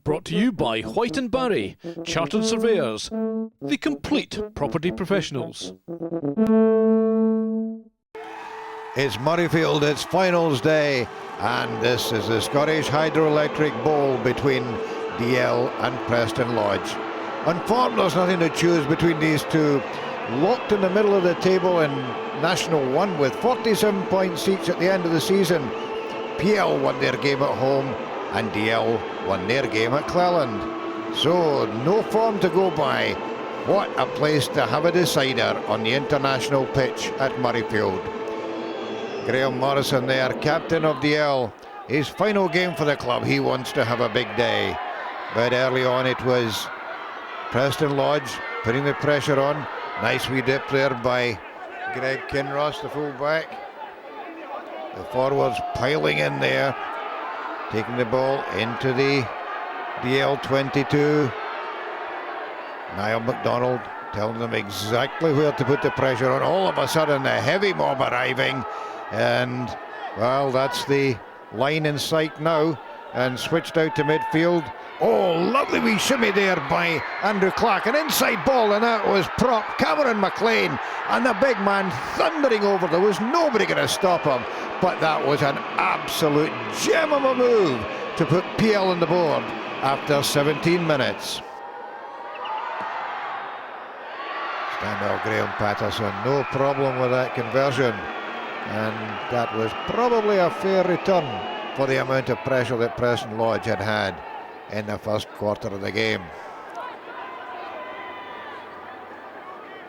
Brought to you by Whyte and Barrie, Chartered Surveyors, the complete property professionals. It's Murrayfield, it's finals day, and this is the Scottish Hydroelectric Bowl between DL and Preston Lodge. Unfortunately, there's nothing to choose between these two. Locked in the middle of the table in National 1 with 47 points each at the end of the season. PL won their game at home and DL won their game at Cleland. So no form to go by. What a place to have a decider on the international pitch at Murrayfield. Graham Morrison there, captain of DL. His final game for the club, he wants to have a big day. But early on it was Preston Lodge putting the pressure on. Nice wee dip there by Greg Kinross, the full-back. The forwards piling in there, taking the ball into the DL 22. Niall MacDonald telling them exactly where to put the pressure on. All of a sudden, the heavy mob arriving, and well, that's the line in sight now, and switched out to midfield. Oh, lovely wee shimmy there by Andrew Clark. An inside ball, and that was prop Cameron McLean. And the big man thundering over. There was nobody going to stop him. But that was an absolute gem of a move to put PL on the board after 17 minutes. Standout Graham Patterson, no problem with that conversion. And that was probably a fair return for the amount of pressure that Preston Lodge had had in the first quarter of the game.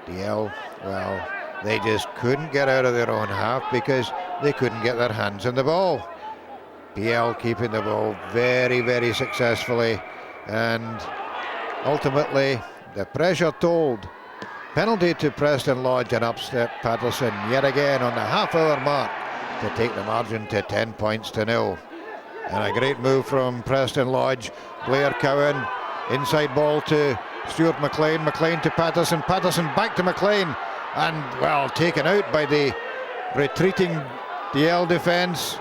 DL, well, they just couldn't get out of their own half because they couldn't get their hands on the ball. PL keeping the ball very, very successfully, and ultimately the pressure told. Penalty to Preston Lodge, and upstep Patterson yet again on the half-hour mark to take the margin to 10 points to 0. And a great move from Preston Lodge. Blair Cowan, inside ball to Stuart McLean. McLean to Patterson. Patterson back to McLean. And, well, taken out by the retreating DL defence.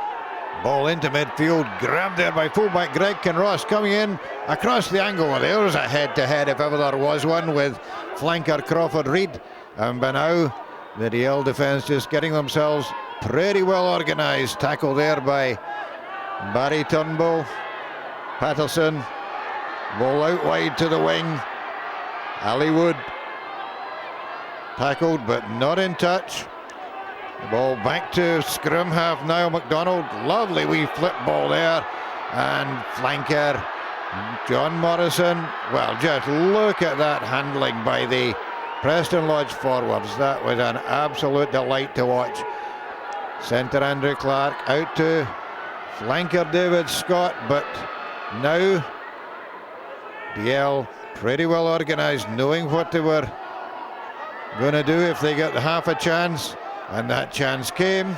Ball into midfield. Grabbed there by fullback Greg Kinross, coming in across the angle. Well, there was a head-to-head, if ever there was one, with flanker Crawford Reid. And by now, the DL defence just getting themselves pretty well organised. Tackle there by Barrie Turnbull. Patterson, ball out wide to the wing. Ali Wood tackled but not in touch. The ball back to scrum half now. MacDonald, lovely wee flip ball there, and flanker John Morrison. Well, just look at that handling by the Preston Lodge forwards. That was an absolute delight to watch. Centre Andrew Clark out to flanker David Scott, but now DL pretty well organised, knowing what they were going to do if they got half a chance, and that chance came.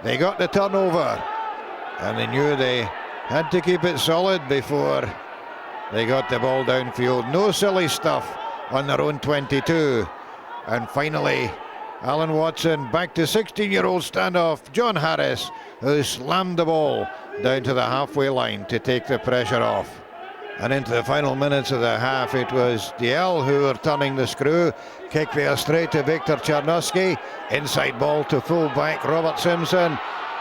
They got the turnover, and they knew they had to keep it solid before they got the ball downfield. No silly stuff on their own 22. And finally, Alan Watson back to 16-year-old standoff John Harris, who slammed the ball down to the halfway line to take the pressure off. And into the final minutes of the half, it was DL who were turning the screw. Kick there straight to Victor Czarnowski. Inside ball to full-back Robert Simpson.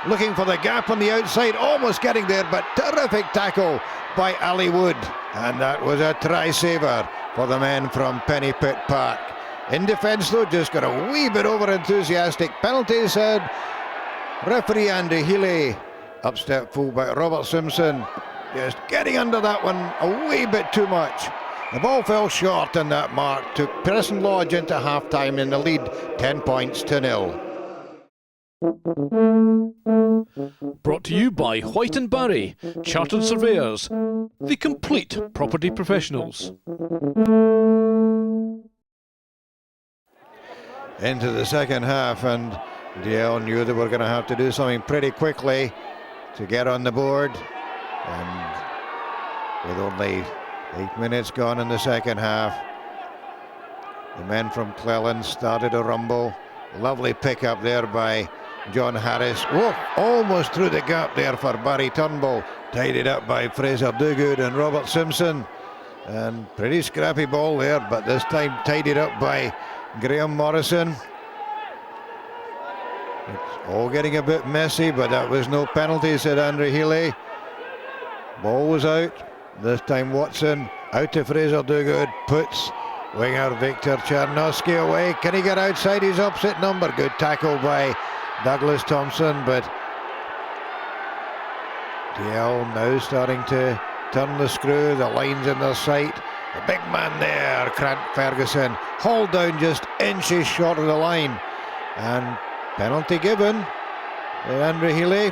Looking for the gap on the outside, almost getting there, but terrific tackle by Ali Wood. And that was a try-saver for the men from Pennypit Park. In defence, though, just got a wee bit over-enthusiastic. Penalty, said referee Andy Healy. Upstep fullback Robert Simpson, just getting under that one a wee bit too much. The ball fell short, and that mark took Preston Lodge into half-time in the lead, 10 points to 0. Brought to you by Whyte and Barrie, Chartered Surveyors, the complete property professionals. Into the second half, and DL knew they were going to have to do something pretty quickly to get on the board. And with only 8 minutes gone in the second half, the men from Cleland started a rumble. Lovely pick up there by John Harris. Whoa, almost through the gap there for Barrie Turnbull. Tidied up by Fraser Dugood and Robert Simpson. And pretty scrappy ball there, but this time tidied up by Graham Morrison. It's all getting a bit messy, but that was no penalty, said Andrew Healy. Ball was out. This time Watson out to Fraser Dugood, puts winger Victor Chernosky away. Can he get outside his opposite number? Good tackle by Douglas Thompson, but DL now starting to turn the screw. The line's in their sight. The big man there, Grant Ferguson, hauled down just inches short of the line, and penalty given by Andrew Healy.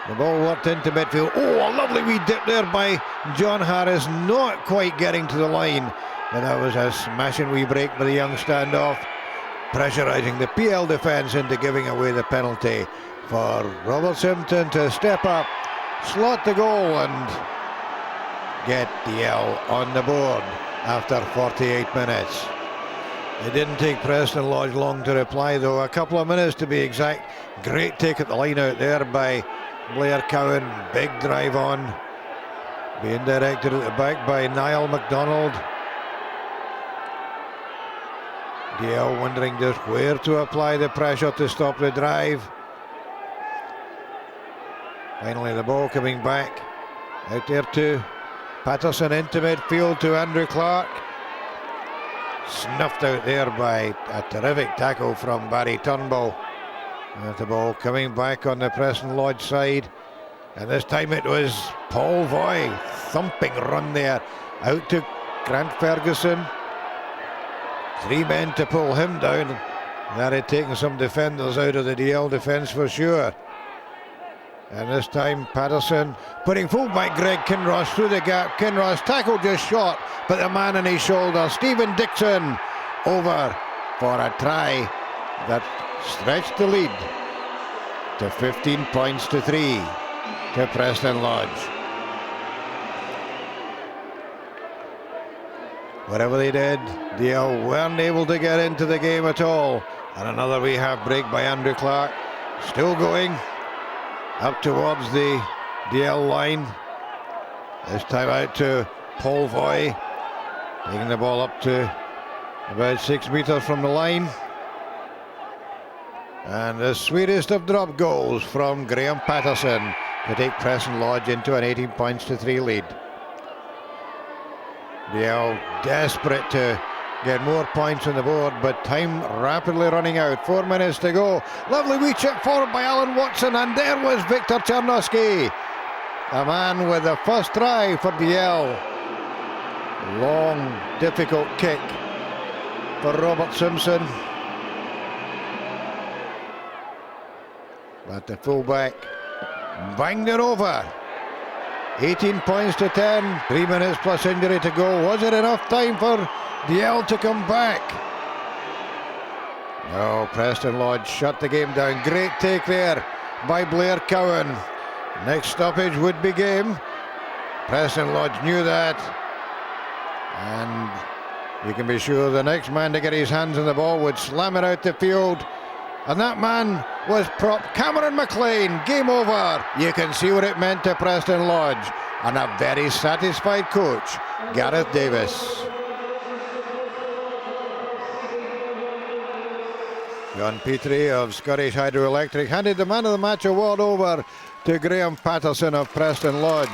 The ball worked into midfield. Oh, a lovely wee dip there by John Harris, not quite getting to the line, but that was a smashing wee break by the young standoff, pressurising the PL defence into giving away the penalty for Robert Simpson to step up, slot the goal and get DL on the board after 48 minutes. It didn't take Preston Lodge long to reply though, a couple of minutes to be exact. Great take at the line out there by Blair Cowan, big drive on, being directed at the back by Niall MacDonald. DL wondering just where to apply the pressure to stop the drive. Finally the ball coming back out there to Patterson into midfield to Andrew Clark. Snuffed out there by a terrific tackle from Barrie Turnbull. And the ball coming back on the Preston Lodge side, and this time it was Paul Voy, thumping run there out to Grant Ferguson. 3 men to pull him down. That had taken some defenders out of the DL defence for sure. And this time Patterson putting fullback Greg Kinross through the gap. Kinross tackle just short, but the man on his shoulder, Stephen Dixon, over for a try that stretched the lead to 15 points to 3 to Preston Lodge. Whatever they did, DL weren't able to get into the game at all. And another wee half break by Andrew Clark. Still going up towards the DL line. This time out to Paul Voy, taking the ball up to about 6 metres from the line. And the sweetest of drop goals from Graham Patterson to take Preston Lodge into an 18 points to 3 lead. DL desperate to get more points on the board, but time rapidly running out. 4 minutes to go. Lovely wee chip forward by Alan Watson, and there was Victor Chernosky, a man with the first try for DL. Long, difficult kick for Robert Simpson. But the fullback banged it over. 18 points to 10. 3 minutes plus injury to go. Was it enough time for DL to come back? No, Preston Lodge shut the game down. Great take there by Blair Cowan. Next stoppage would be game. Preston Lodge knew that. And you can be sure the next man to get his hands on the ball would slam it out the field. And that man was prop Cameron McLean. Game over. You can see what it meant to Preston Lodge. And a very satisfied coach, Gareth Davis. John Petrie of Scottish Hydroelectric handed the Man of the Match award over to Graham Patterson of Preston Lodge.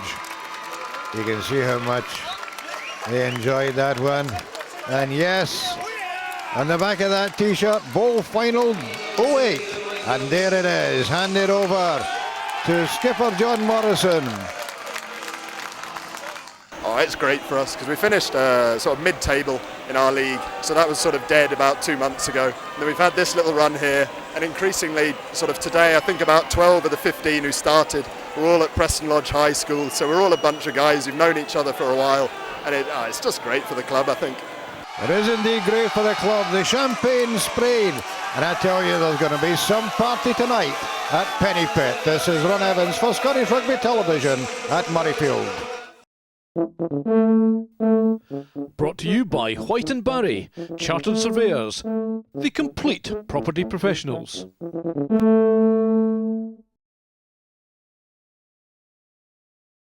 You can see how much they enjoyed that one. And yes, on the back of that t-shirt, bowl final 08. And there it is, handed over to skipper John Morrison. Oh, it's great for us because we finished sort of mid-table in our league, so that was sort of dead about 2 months ago. And then we've had this little run here, and increasingly sort of today I think about 12 of the 15 who started were all at Preston Lodge High School, so we're all a bunch of guys who've known each other for a while, and it's just great for the club, I think. It is indeed great for the club. The champagne sprayed, and I tell you there's going to be some party tonight at Penny Pit. This is Ron Evans for Scottish Rugby Television at Murrayfield. Brought to you by Whyte and Barrie, Chartered Surveyors, the complete property professionals.